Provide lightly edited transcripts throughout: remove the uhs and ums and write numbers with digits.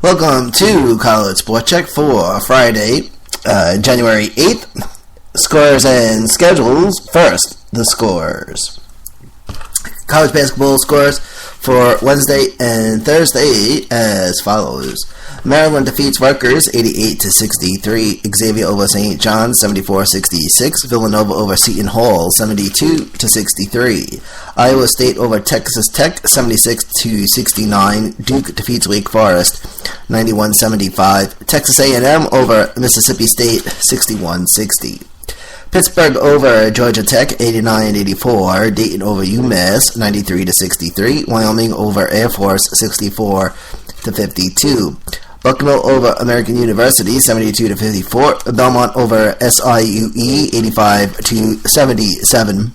Welcome to College Sport Check for Friday, January 8th. Scores and schedules. First, the scores. College basketball scores for Wednesday and Thursday as follows. Maryland defeats Rutgers 88-63. Xavier over St. John's 74-66. Villanova over Seton Hall 72-63. Iowa State over Texas Tech 76-69. Duke defeats Wake Forest 91-75. Texas A&M over Mississippi State 61-60. Pittsburgh over Georgia Tech 89-84. Dayton over UMass 93-63. Wyoming over Air Force 64-52. Bucknell over American University 72-54. Belmont over SIUE 85-77.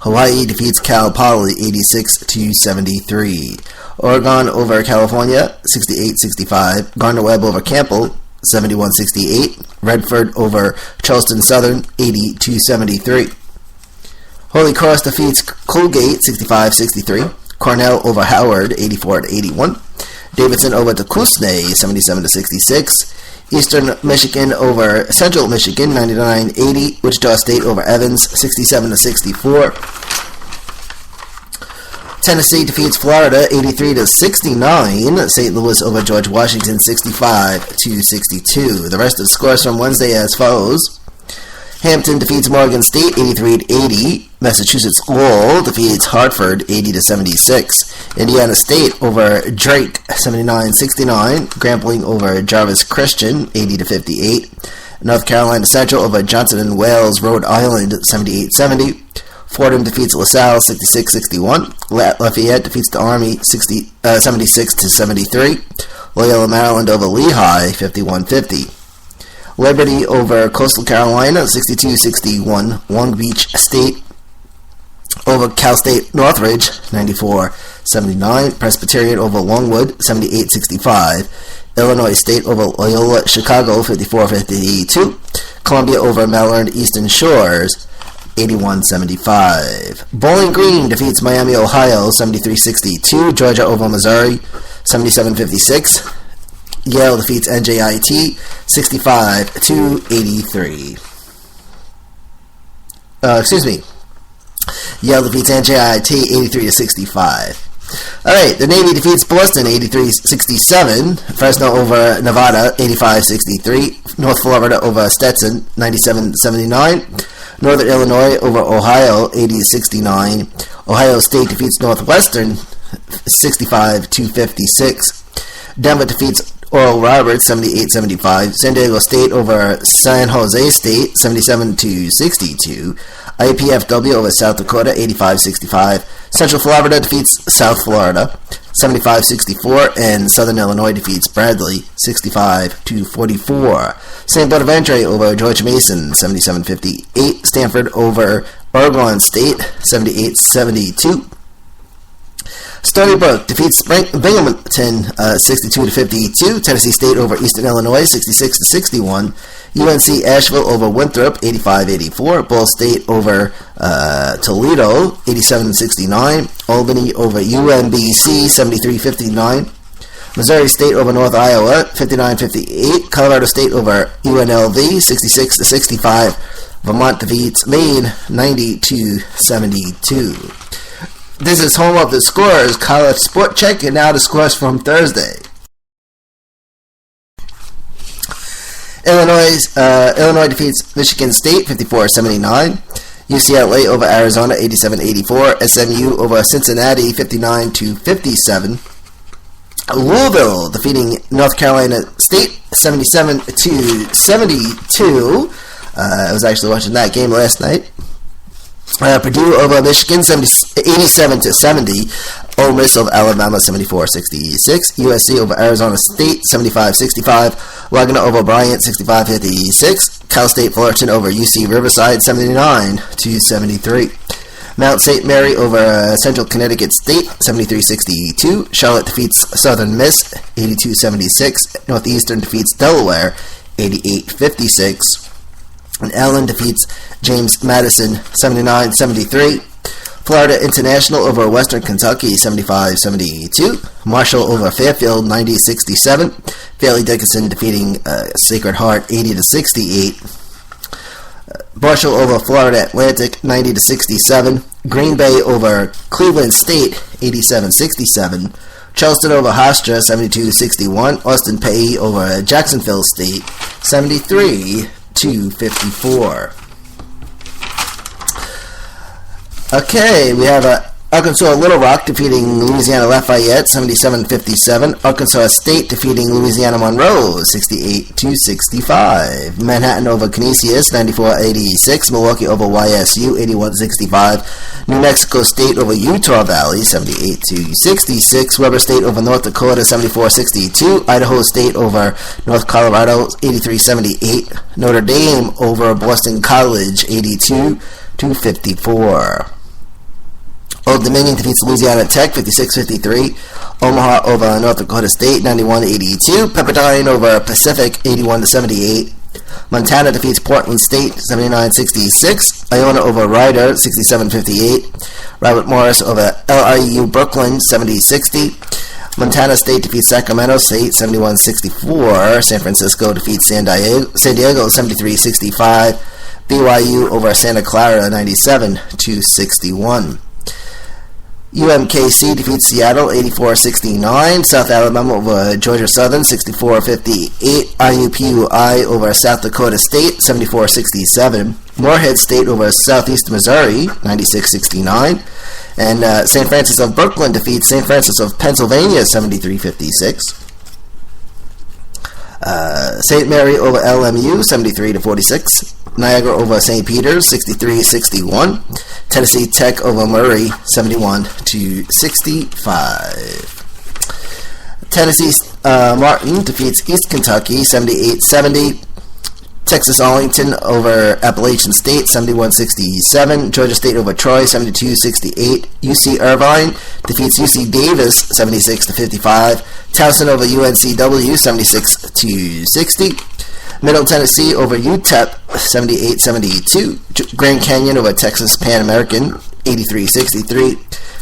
Hawaii defeats Cal Poly 86-73. Oregon over California 68-65. Gardner-Webb over Campbell 71-68. Redford over Charleston Southern 80-73. Holy Cross defeats Colgate 65-63. Cornell over Howard 84-81. Davidson over Tecumseh 77-66. Eastern Michigan over Central Michigan 99-80. Wichita State over Evans 67-64. Tennessee defeats Florida 83-69. St. Louis over George Washington 65-62. The rest of the scores from Wednesday as follows. Hampton defeats Morgan State 83-80. Massachusetts Lowell defeats Hartford 80-76. Indiana State over Drake 79-69. Grambling over Jarvis Christian 80-58. North Carolina Central over Johnson & Wales Rhode Island 78-70. Fordham defeats LaSalle 66-61. Lafayette defeats the Army 76-73. Loyola Maryland over Lehigh 51-50. Liberty over Coastal Carolina 62-61. Long Beach State over Cal State Northridge 94-79. Presbyterian over Longwood 78-65. Illinois State over Loyola Chicago 54-52. Columbia over Maryland Eastern Shores 81-75. Bowling Green defeats Miami, Ohio 73-62. Georgia over Missouri 77-56. Yale defeats NJIT 65-83. Yale defeats NJIT 83-65. Alright, the Navy defeats Boston 83-67. Fresno over Nevada 85-63. North Florida over Stetson 97-79. Northern Illinois over Ohio 80-69. Ohio State defeats Northwestern 65-56. Denver defeats Oral Roberts 78-75. San Diego State over San Jose State 77-62. IPFW over South Dakota 85-65. Central Florida defeats South Florida 75-64, and Southern Illinois defeats Bradley 65-44. St. Bonaventure over George Mason 77-58. Stanford over Oregon State 78-72. Stony Brook defeats Binghamton 62-52. Tennessee State over Eastern Illinois 66-61. UNC Asheville over Winthrop 85-84. Ball State over Toledo 87-69. Albany over UMBC 73-59. Missouri State over North Iowa 59-58. Colorado State over UNLV 66-65. Vermont defeats Maine 90-72. This is home of the scores, College Sport Check, and now the scores from Thursday. Illinois defeats Michigan State 54-79. UCLA over Arizona 87-84. SMU over Cincinnati 59-57. Louisville defeating North Carolina State 77-72. I was actually watching that game last night. Purdue over Michigan 87-70. Ole Miss over Alabama 74-66. USC over Arizona State 75-65. Wagner over Bryant 65-56. Cal State Fullerton over UC Riverside 79-73. Mount St. Mary over Central Connecticut State 73-62. Charlotte defeats Southern Miss 82-76. Northeastern defeats Delaware 88-56. And Allen defeats James Madison 79-73. Florida International over Western Kentucky 75-72. Marshall over Fairfield 90-67. Fairleigh Dickinson defeating Sacred Heart 80-68. Marshall over Florida Atlantic 90-67. Green Bay over Cleveland State 87-67. Charleston over Hofstra 72-61. Austin Peay over Jacksonville State 73-54. Okay, we have Arkansas Little Rock defeating Louisiana Lafayette 77-57. Arkansas State defeating Louisiana Monroe 68-65. Manhattan over Canisius 94-86. Milwaukee over YSU 81-65. New Mexico State over Utah Valley 78-66. Weber State over North Dakota 74-62. Idaho State over North Colorado 83-78. Notre Dame over Boston College 82-54. Old Dominion defeats Louisiana Tech 56-53. Omaha over North Dakota State 91-82. Pepperdine over Pacific 81-78. Montana defeats Portland State 79-66. Iona over Rider 67-58. Robert Morris over LIU Brooklyn 70-60. Montana State defeats Sacramento State 71-64. San Francisco defeats San Diego 73-65. BYU over Santa Clara 97-61. UMKC defeats Seattle 84-69. South Alabama over Georgia Southern 64-58. IUPUI over South Dakota State 74-67. Morehead State over Southeast Missouri 96-69. And St. Francis of Brooklyn defeats St. Francis of Pennsylvania 73-56. St. Mary over LMU 73-46. Niagara over St. Peter's 63-61. Tennessee Tech over Murray 71-65. Tennessee Martin defeats East Kentucky 78-70. Texas Arlington over Appalachian State 71-67. Georgia State over Troy 72-68. UC Irvine defeats UC Davis 76-55. Towson over UNCW 76-60. Middle Tennessee over UTEP 78-72. Grand Canyon over Texas Pan American 83-63.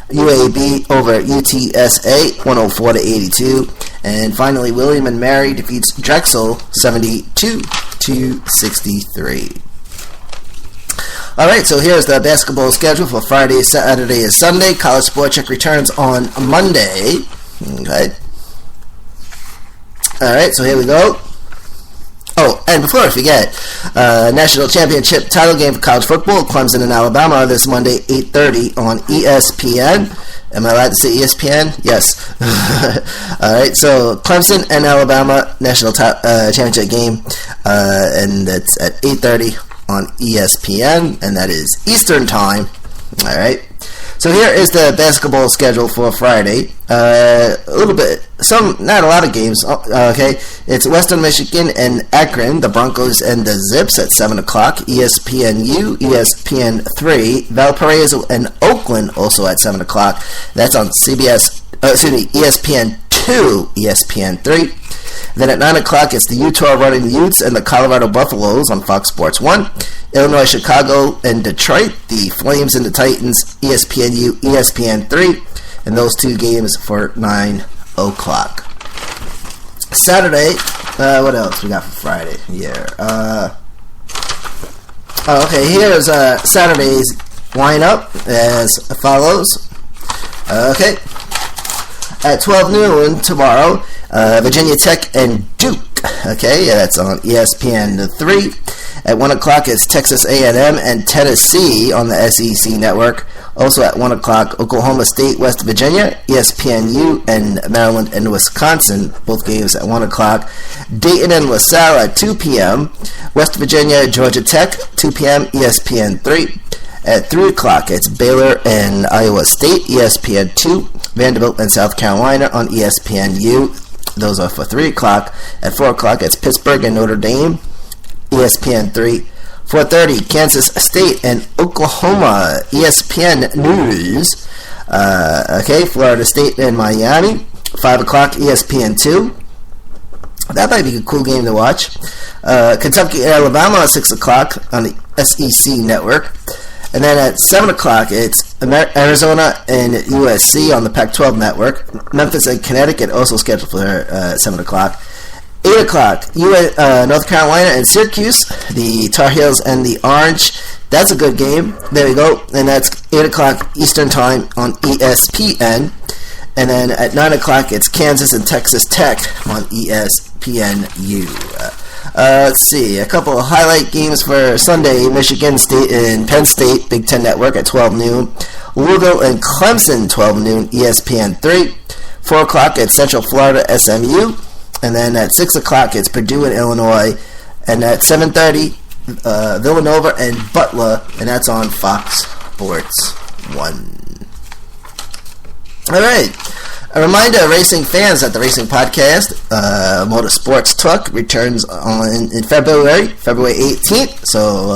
UAB over UTSA 104-82. And finally, William and Mary defeats Drexel 72-63. Alright, so here's the basketball schedule for Friday, Saturday, and Sunday. College Sport Check returns on Monday. Okay. Alright, so here we go. Oh, and before I forget, National Championship title game for college football, Clemson and Alabama, this Monday, 8:30 on ESPN. Am I allowed to say ESPN? Yes. Alright, so Clemson and Alabama, National Championship game, and that's at 8:30 on ESPN, and that is Eastern Time. Alright. So here is the basketball schedule for Friday. A little bit, not a lot of games. Okay, it's Western Michigan and Akron, the Broncos and the Zips at 7 o'clock. ESPNU, ESPN3, Valparaiso and Oakland also at 7 o'clock. That's on ESPN2, ESPN3. Then at 9 o'clock, it's the Utah Running Utes and the Colorado Buffaloes on Fox Sports 1. Illinois, Chicago, and Detroit, the Flames and the Titans, ESPNU, ESPN3. And those two games for 9 o'clock. Saturday, what else we got for Friday here? Okay, here's Saturday's lineup as follows. Okay. At 12 noon tomorrow, Virginia Tech and Duke. Okay, that's on ESPN3. At 1 o'clock, it's Texas A&M and Tennessee on the SEC Network. Also at 1 o'clock, Oklahoma State, West Virginia, ESPNU, and Maryland and Wisconsin, both games at 1 o'clock. Dayton and LaSalle at 2 p.m. West Virginia, Georgia Tech, 2 p.m., ESPN3. At 3 o'clock, it's Baylor and Iowa State, ESPN2. Vanderbilt and South Carolina on ESPNU. Those are for 3 o'clock. At 4 o'clock, it's Pittsburgh and Notre Dame, ESPN3. 4:30, Kansas State and Oklahoma, ESPN News. Okay, Florida State and Miami. 5 o'clock, ESPN2. That might be a cool game to watch. Kentucky and Alabama at 6 o'clock on the SEC Network. And then at 7 o'clock, it's Arizona and USC on the Pac-12 network. Memphis and Connecticut also scheduled for 7 o'clock. 8 o'clock, North Carolina and Syracuse, the Tar Heels and the Orange. That's a good game. There we go. And that's 8 o'clock Eastern Time on ESPN. And then at 9 o'clock, it's Kansas and Texas Tech on ESPNU. Let's see. A couple of highlight games for Sunday. Michigan State and Penn State, Big Ten Network at 12 noon. Louisville and Clemson, 12 noon, ESPN3. 4 o'clock at Central Florida, SMU. And then at 6 o'clock, it's Purdue and Illinois. And at 7:30, Villanova and Butler. And that's on Fox Sports 1. All right. A reminder, racing fans, that the Racing Podcast, Motorsports Talk, returns in February 18th. So,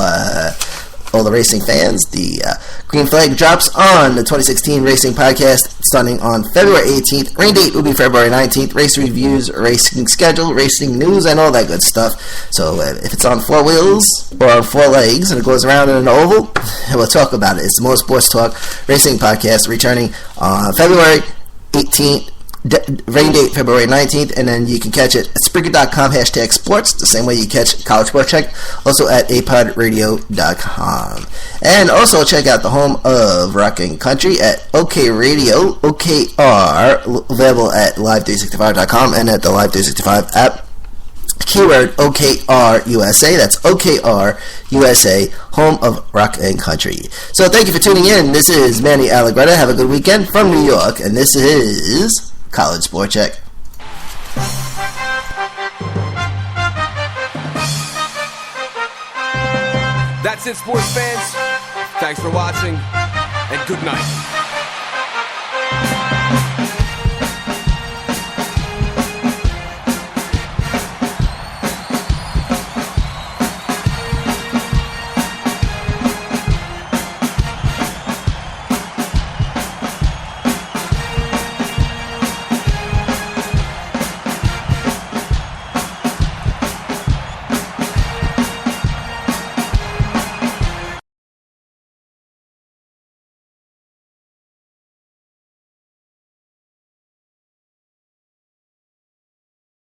all the racing fans, the green flag drops on the 2016 Racing Podcast starting on February 18th. Rain date will be February 19th. Race reviews, racing schedule, racing news, and all that good stuff. So if it's on 4 wheels or on 4 legs and it goes around in an oval, we'll talk about it. It's the Motorsports Talk Racing Podcast returning on February 18th. Rain date February 19th, and then you can catch it at Spreaker.com #sports, the same way you catch College Sports Check, also at apodradio.com. And also check out the home of Rock and Country at OK Radio, OKR, available at live365.com and at the Live365 app. Keyword OKR USA. That's OKR USA, home of Rock and Country. So thank you for tuning in. This is Manny Allegretta. Have a good weekend from New York, and this is College Sport Check. That's it, sports fans. Thanks for watching, and good night.